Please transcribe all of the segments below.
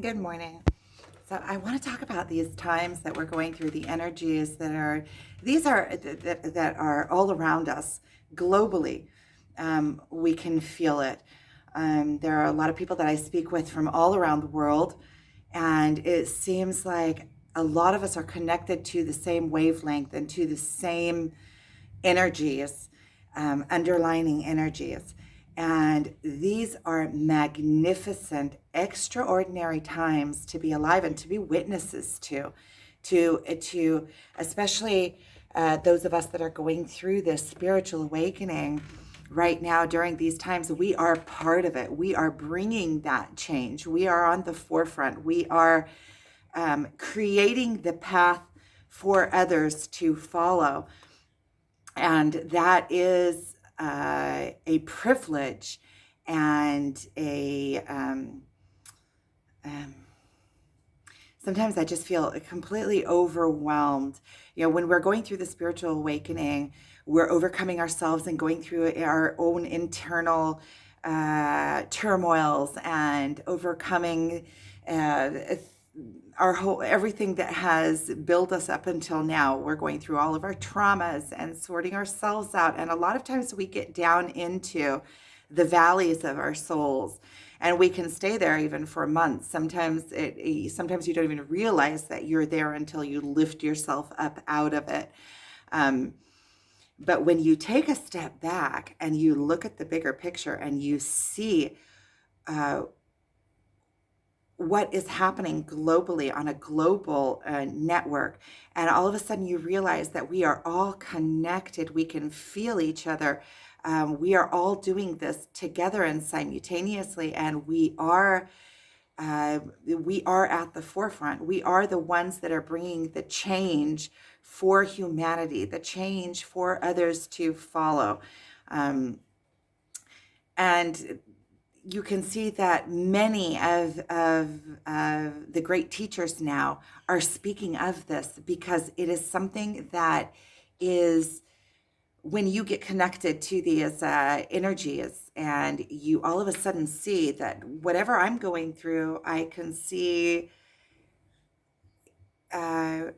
Good morning. So I want to talk about these times that we're going through, the energies that are, these are that are all around us globally. We can feel it. There are a lot of people that I speak with from all around the world, and it seems like a lot of us are connected to the same wavelength and to the same energies, underlining energies. And these are magnificent, extraordinary times to be alive and to be witnesses to especially those of us that are going through this spiritual awakening right now during these times. We are part of it. We are bringing that change. We are on the forefront. We are creating the path for others to follow. And that is a privilege and um, sometimes I just feel completely overwhelmed. When we're going through the spiritual awakening, we're overcoming ourselves and going through our own internal turmoils and overcoming uh, our whole everything that has built us up until now. We're going through all of our traumas and sorting ourselves out, and a lot of times we get down into the valleys of our souls, and we can stay there even for months. Sometimes you don't even realize that you're there until you lift yourself up out of it. um, but when you take a step back and you look at the bigger picture and you see uh, what is happening globally on a global network. And all of a sudden, you realize that we are all connected. We can feel each other. We are all doing this together and simultaneously, and we are at the forefront. We are the ones that are bringing the change for humanity, the change for others to follow. Um, and you can see that many of the great teachers now are speaking of this because it is something that is, when you get connected to these energies and you all of a sudden see that whatever I'm going through, I can see uh,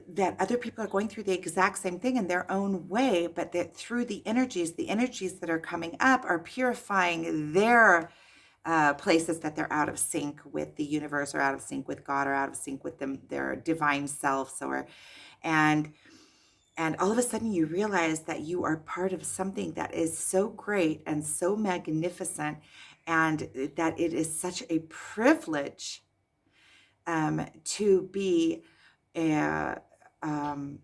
that other people are going through the exact same thing in their own way, but that through the energies that are coming up are purifying their places that they're out of sync with the universe, or out of sync with God, or out of sync with them, their divine selves, and and all of a sudden you realize that you are part of something that is so great and so magnificent, and that it is such a privilege to be uh, um,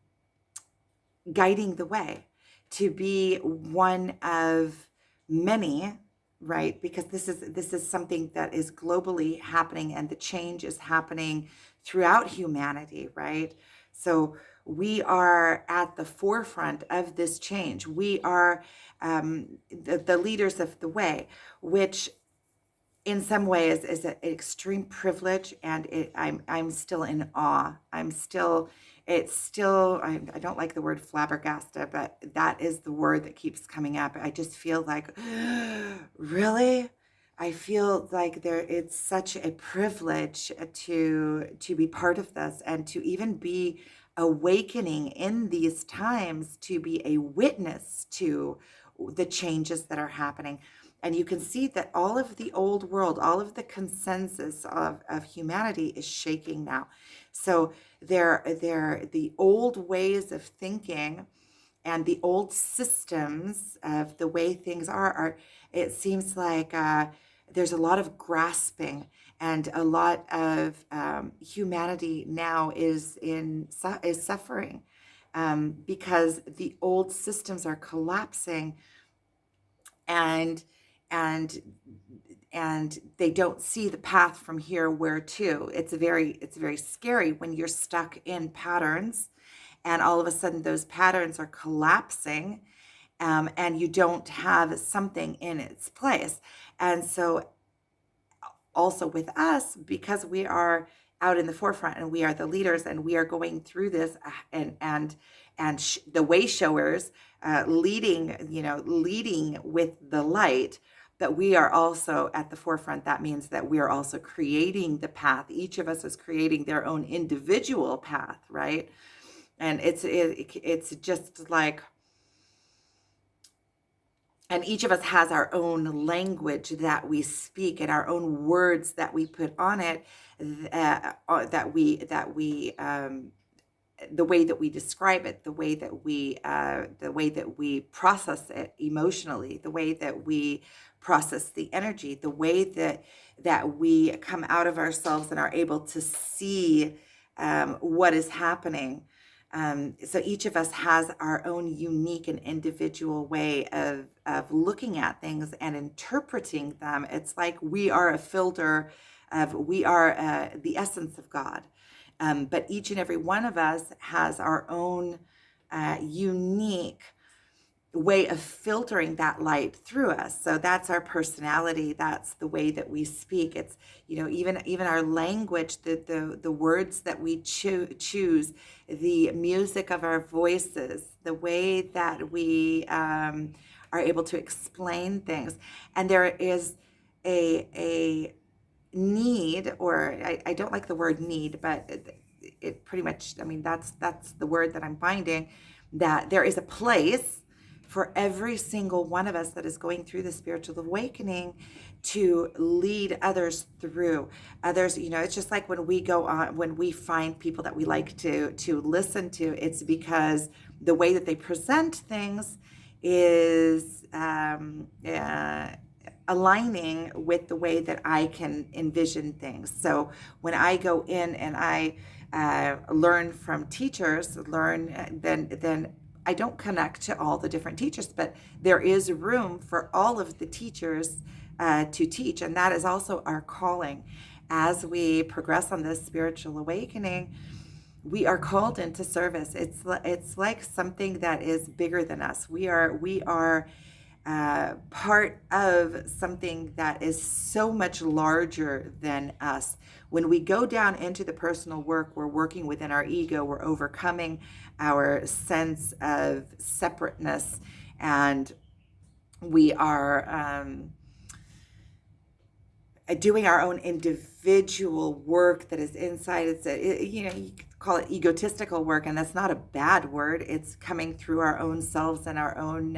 guiding the way, to be one of many, right? Because this is something that is globally happening, and the change is happening throughout humanity, right? So we are at the forefront of this change. We are the leaders of the way, which in some ways is an extreme privilege, and I'm still in awe. I don't like the word flabbergasted, but that is the word that keeps coming up. I just feel like, really? I feel like it's such a privilege to be part of this, and to even be awakening in these times, to be a witness to the changes that are happening. And you can see that all of the old world, all of the consensus of humanity is shaking now. So the old ways of thinking and the old systems of the way things are it seems like there's a lot of grasping, and a lot of humanity now is suffering, because the old systems are collapsing, and and and they don't see the path from here where to. It's very scary when you're stuck in patterns, and all of a sudden those patterns are collapsing, and you don't have something in its place. And so also with us, because we are out in the forefront and we are the leaders and we are going through this, the way showers, leading with the light, but we are also at the forefront. That means that we are also creating the path. Each of us is creating their own individual path, right? And it's just like, and each of us has our own language that we speak and our own words that we put on it, that we the way that we describe it, the way that we process it emotionally, the way that we process the energy, the way that we come out of ourselves and are able to see what is happening. So each of us has our own unique and individual way of looking at things and interpreting them. It's like we are a filter we are the essence of God. But each and every one of us has our own unique way of filtering that light through us. So that's our personality. That's the way that we speak. It's, even our language, the words that we choose, the music of our voices, the way that we are able to explain things. And there is a need, or I don't like the word need, but it pretty much, I mean, that's the word that I'm finding, that there is a place for every single one of us that is going through the spiritual awakening to lead others through. Others, it's just like when we go on, when we find people that we like to listen to, it's because the way that they present things is aligning with the way that I can envision things. So when I go in and I learn from teachers, then I don't connect to all the different teachers, but there is room for all of the teachers to teach, and that is also our calling. As we progress on this spiritual awakening, we are called into service. It's like something that is bigger than us. We are part of something that is so much larger than us. When we go down into the personal work, we're working within our ego, we're overcoming our sense of separateness, and we are doing our own individual work that is inside. You could call it egotistical work, and that's not a bad word. It's coming through our own selves and our own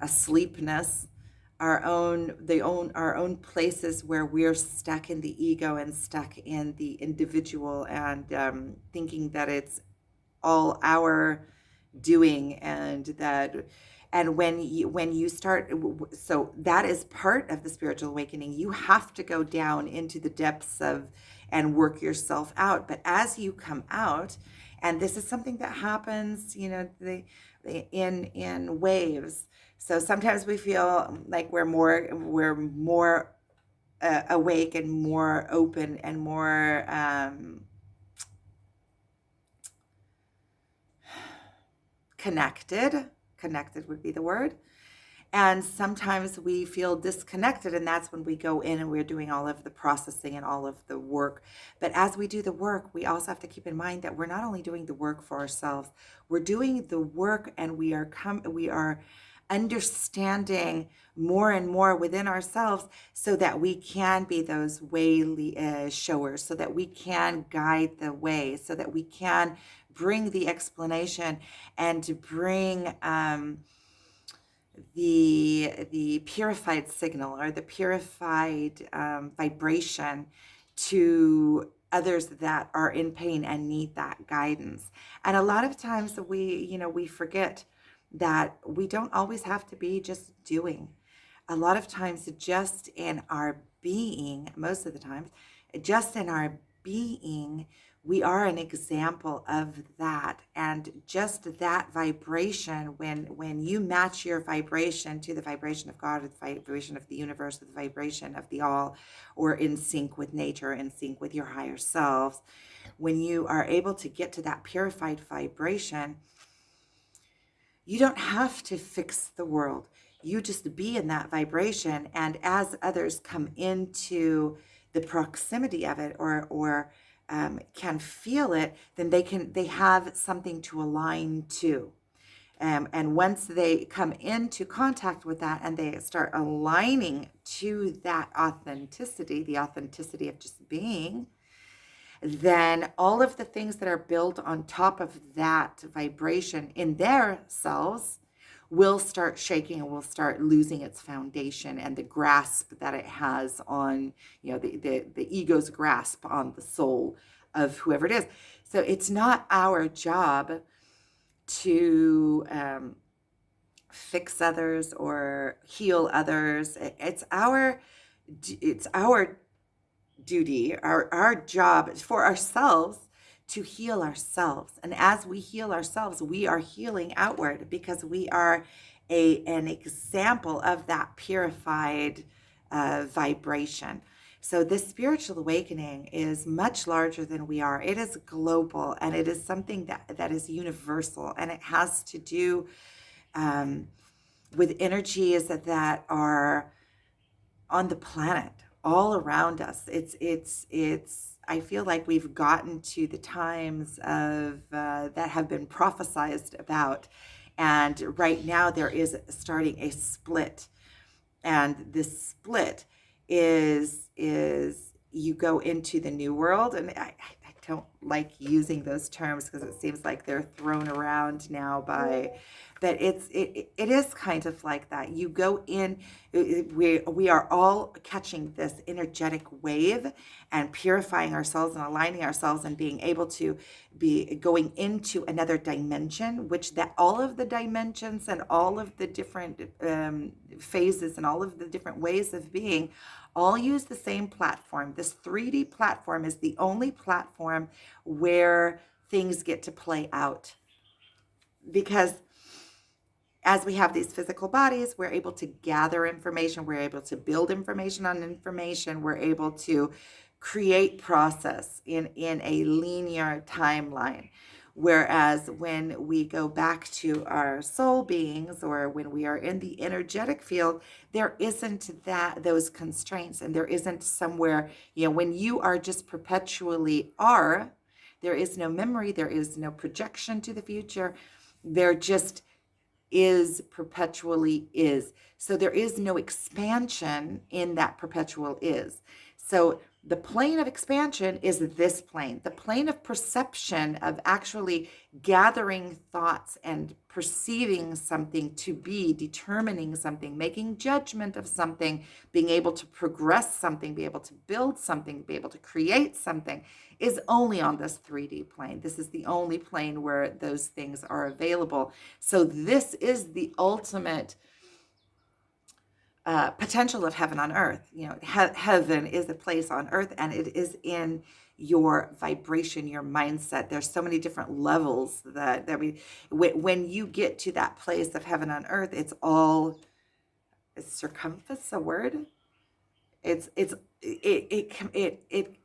asleepness, our own places where we're stuck in the ego and stuck in the individual, and thinking that it's all our doing, and when you start, so that is part of the spiritual awakening. You have to go down into the depths of and work yourself out. But as you come out, and this is something that happens, in waves. So sometimes we feel like we're more awake and more open and more connected. Connected would be the word. And sometimes we feel disconnected, and that's when we go in and we're doing all of the processing and all of the work. But as we do the work, we also have to keep in mind that we're not only doing the work for ourselves, we're doing the work, and we are understanding more and more within ourselves, so that we can be those way showers, so that we can guide the way, so that we can bring the explanation and to bring the purified signal, or the purified vibration, to others that are in pain and need that guidance. And a lot of times we forget that we don't always have to be just doing. A lot of times, just in our being, most of the times, just in our being, we are an example of that. And just that vibration, when you match your vibration to the vibration of God, or the vibration of the universe, or the vibration of the all, or in sync with nature, in sync with your higher selves, when you are able to get to that purified vibration, you don't have to fix the world. You just be in that vibration, and as others come into the proximity of it, or can feel it, then they have something to align to. And once they come into contact with that and they start aligning to that authenticity, the authenticity of just being, then all of the things that are built on top of that vibration in their selves will start shaking and will start losing its foundation and the grasp that it has on, the ego's grasp on the soul of whoever it is. So it's not our job to fix others or heal others. It's our duty, our job for ourselves to heal ourselves. And as we heal ourselves, we are healing outward because we are an example of that purified vibration. So this spiritual awakening is much larger than we are. It is global and it is something that is universal, and it has to do with energies that are on the planet all around us. It's I feel like we've gotten to the times of that have been prophesized about, and right now there is starting a split, and this split is you go into the new world. And I don't like using those terms because it seems like they're thrown around now by, but it is kind of like that. You go in, we are all catching this energetic wave and purifying ourselves and aligning ourselves and being able to be going into another dimension, which that all of the dimensions and all of the different phases and all of the different ways of being all use the same platform. This 3D platform is the only platform where things get to play out, because as we have these physical bodies, we're able to gather information, we're able to build information on information, we're able to create process in a linear timeline. Whereas when we go back to our soul beings, or when we are in the energetic field, there isn't those constraints, and there isn't somewhere, when you are just perpetually are, there is no memory, there is no projection to the future, there just is, perpetually is. So there is no expansion in that perpetual is. So the plane of expansion is this plane, the plane of perception, of actually gathering thoughts and perceiving something to be, determining something, making judgment of something, being able to progress something, be able to build something, be able to create something, is only on this 3D plane. This is the only plane where those things are available. So this is the ultimate potential of heaven on earth. Heaven is a place on earth, and it is in your vibration, your mindset. There's so many different levels that when you get to that place of heaven on earth, it's all, is circumference a word? It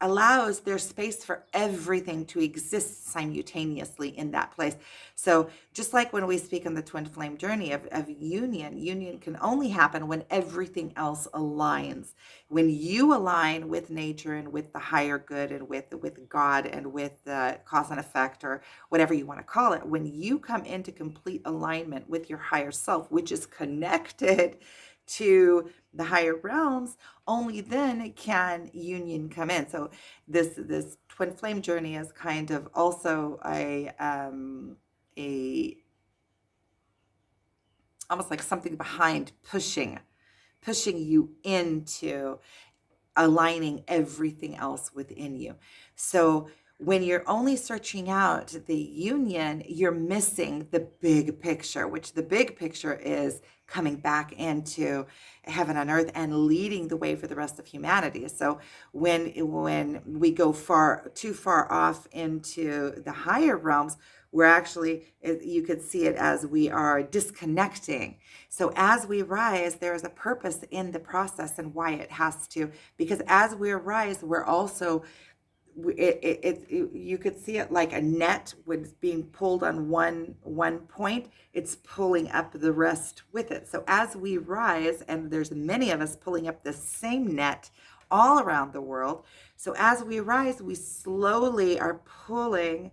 allows, there's space for everything to exist simultaneously in that place. So just like when we speak on the twin flame journey of union can only happen when everything else aligns. When you align with nature and with the higher good and with God and with the cause and effect, or whatever you want to call it, when you come into complete alignment with your higher self, which is connected to the higher realms, only then can union come in. So this twin flame journey is kind of also a almost like something behind pushing you into aligning everything else within you. So when you're only searching out the union, you're missing the big picture, which the big picture is coming back into heaven on earth and leading the way for the rest of humanity. So when we go too far off into the higher realms, we're actually, you could see it as we are disconnecting. So as we rise, there is a purpose in the process and why it has to, because as we rise, we're also, you could see it like a net when it's being pulled on one point, it's pulling up the rest with it. So as we rise, and there's many of us pulling up the same net all around the world, so as we rise, we slowly are pulling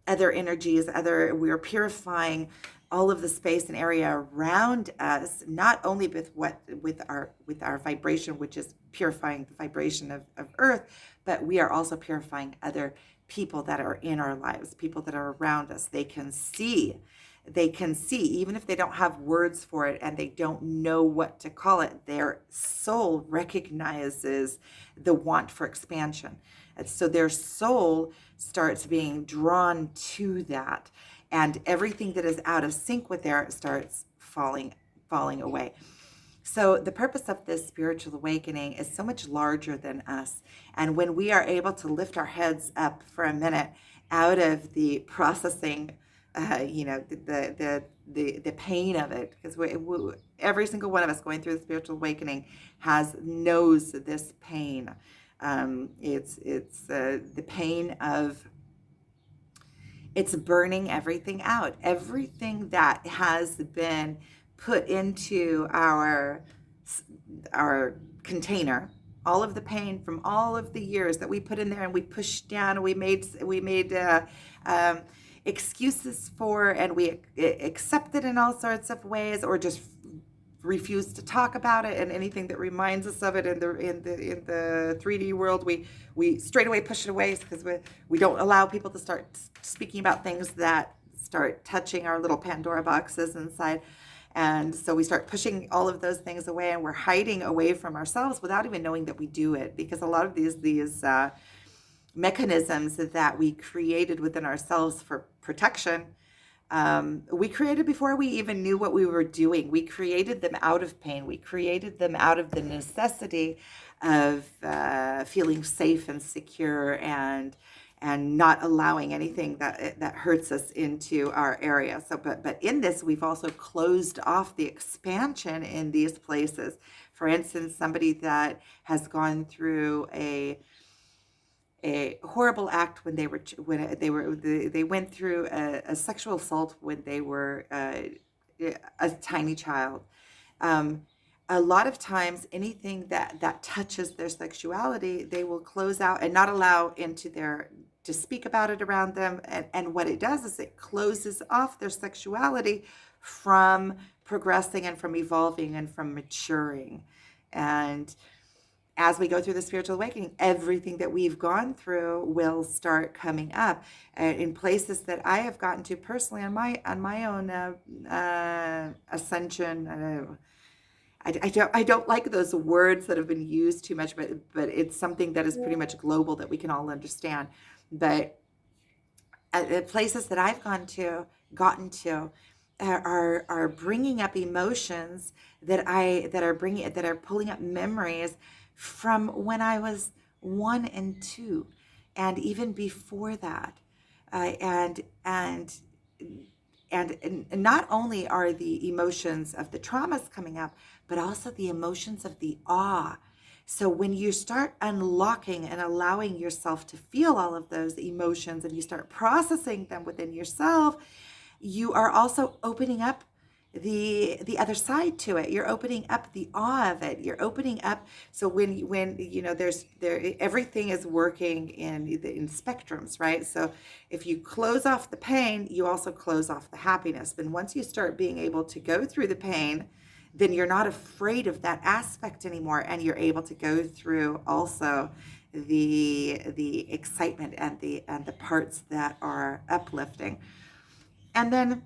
other energies, we are purifying all of the space and area around us, not only with our vibration, which is purifying the vibration of earth, but we are also purifying other people that are in our lives, people that are around us. They can see, even if they don't have words for it and they don't know what to call it, their soul recognizes the want for expansion. And so their soul starts being drawn to that. And everything that is out of sync with there starts falling away. So the purpose of this spiritual awakening is so much larger than us. And when we are able to lift our heads up for a minute out of the processing, the pain of it, because every single one of us going through the spiritual awakening knows this pain. It's the pain of it's burning everything out, everything that has been put into our container, all of the pain from all of the years that we put in there and we pushed down, and we made excuses for, and we accept it in all sorts of ways, or just refuse to talk about it, and anything that reminds us of it in the 3D world, we straight away push it away, because we don't allow people to start speaking about things that start touching our little Pandora boxes inside. And so we start pushing all of those things away, and we're hiding away from ourselves without even knowing that we do it, because a lot of these mechanisms that we created within ourselves for protection, we created before we even knew what we were doing. We created them out of pain. We created them out of the necessity of feeling safe and secure, and not allowing anything that hurts us into our area. So, but in this, we've also closed off the expansion in these places. For instance, somebody that has gone through a horrible act when they went through a sexual assault when they were a tiny child. A lot of times, anything that touches their sexuality, they will close out and not allow to speak about it around them. And what it does is it closes off their sexuality from progressing and from evolving and from maturing. And as we go through the spiritual awakening, everything that we've gone through will start coming up in places that I have gotten to personally on my own ascension. I don't like those words that have been used too much, but it's something that is pretty much global that we can all understand. But the places that I've gotten to are bringing up emotions that are pulling up memories from when I was 1 and 2, and even before that, and not only are the emotions of the traumas coming up, but also the emotions of the awe. So when you start unlocking and allowing yourself to feel all of those emotions, and you start processing them within yourself, you are also opening up the other side to it. You're opening up the awe of it. You're opening up. So when everything is working in spectrums, right? So if you close off the pain, you also close off the happiness. Then once you start being able to go through the pain, then you're not afraid of that aspect anymore, and you're able to go through also the excitement and the parts that are uplifting. And then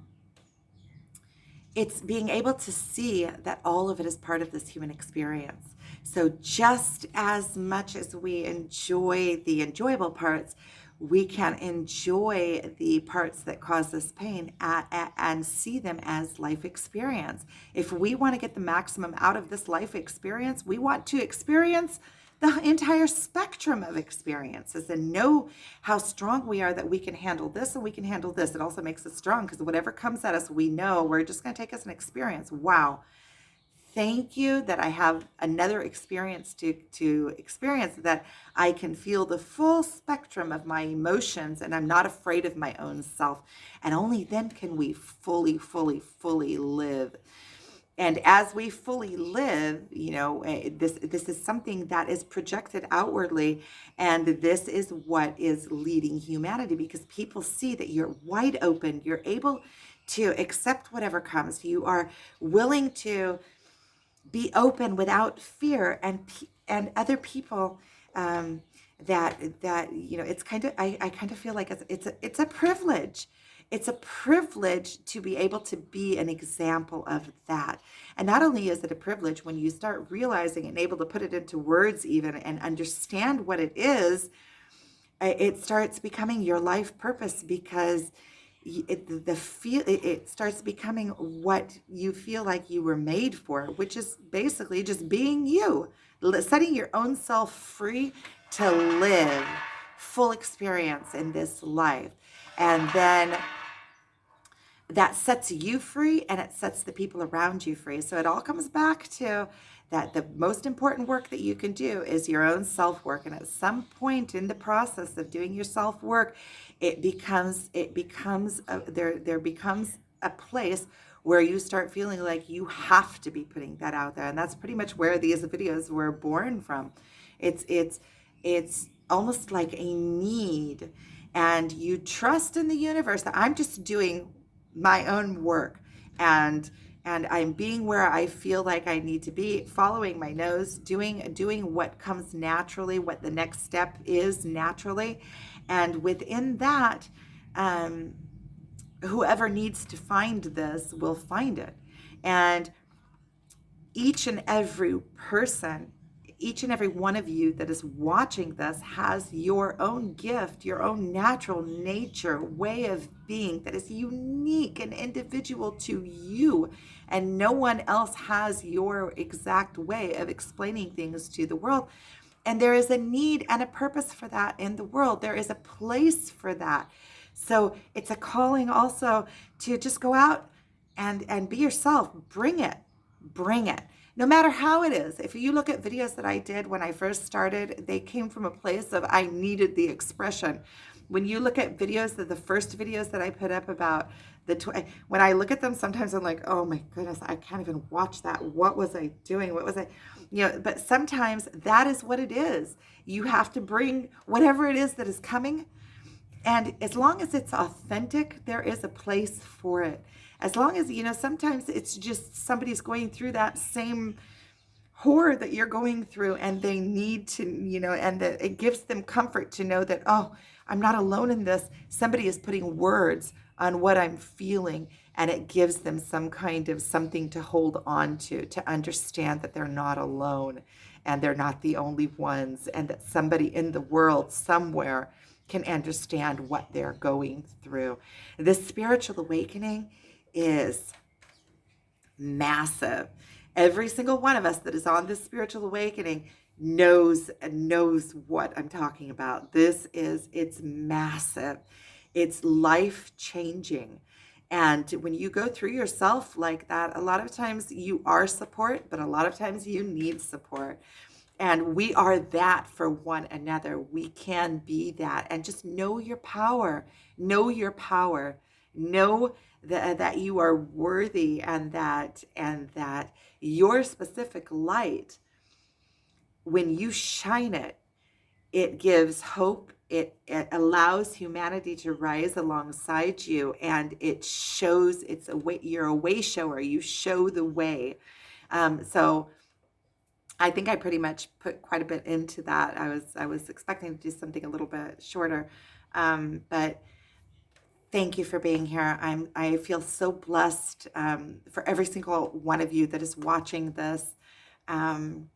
it's being able to see that all of it is part of this human experience. So just as much as we enjoy the enjoyable parts, we can enjoy the parts that cause us pain and see them as life experience. If we want to get the maximum out of this life experience, we want to experience the entire spectrum of experiences and know how strong we are, that we can handle this and we can handle this. It also makes us strong, because whatever comes at us, we know we're just going to take as an experience. Wow. Thank you that I have another experience to experience, that I can feel the full spectrum of my emotions, and I'm not afraid of my own self. And only then can we fully, fully, fully live. And as we fully live, this is something that is projected outwardly, and this is what is leading humanity, because people see that you're wide open, you're able to accept whatever comes. You are willing to be open without fear, and other people, that it's kind of, I kind of feel like it's a privilege. It's a privilege to be able to be an example of that. And not only is it a privilege, when you start realizing and able to put it into words even and understand what it is, it starts becoming your life purpose, because it starts becoming what you feel like you were made for, which is basically just being you, setting your own self free to live full experience in this life. And then that sets you free, and it sets the people around you free. So it all comes back to that the most important work that you can do is your own self work. And at some point in the process of doing your self work, there becomes a place where you start feeling like you have to be putting that out there. And that's pretty much where these videos were born from. It's almost like a need, and you trust in the universe that I'm just doing my own work, and I'm being where I feel like I need to be, following my nose, doing what comes naturally, what the next step is naturally. And within that, whoever needs to find this will find it. And each and every person, each and every one of you that is watching this has your own gift, your own natural nature, way of being that is unique and individual to you. And no one else has your exact way of explaining things to the world. And there is a need and a purpose for that in the world. There is a place for that. So it's a calling also to just go out and be yourself. Bring it. Bring it. No matter how it is. If you look at videos that I did when I first started, they came from a place of I needed the expression. When you look at videos, the first videos that I put up about when I look at them, sometimes I'm like, oh my goodness, I can't even watch that. What was I doing? What was I, but sometimes that is what it is. You have to bring whatever it is that is coming. And as long as it's authentic, there is a place for it. As long as, sometimes it's just somebody's going through that same horror that you're going through, and they need to, and that it gives them comfort to know that, oh, I'm not alone in this. Somebody is putting words on what I'm feeling, and it gives them some kind of something to hold on to understand that they're not alone, and they're not the only ones, and that somebody in the world somewhere can understand what they're going through. This spiritual awakening is massive. Every single one of us that is on this spiritual awakening knows what I'm talking about. It's massive. It's life changing. And when you go through yourself like that, a lot of times you are support, but a lot of times you need support. And we are that for one another. We can be that. And just know your power. Know your power. Know that you are worthy, and that your specific light, when you shine it, it gives hope. It allows humanity to rise alongside you, and it shows it's a way. You're a way shower. You show the way. So I think I pretty much put quite a bit into that. I was expecting to do something a little bit shorter, but thank you for being here. I feel so blessed for every single one of you that is watching this. I'm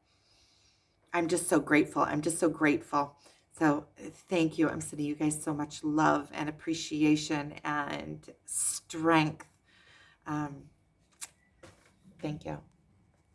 just so grateful. I'm just so grateful. So thank you. I'm sending you guys so much love and appreciation and strength. Thank you.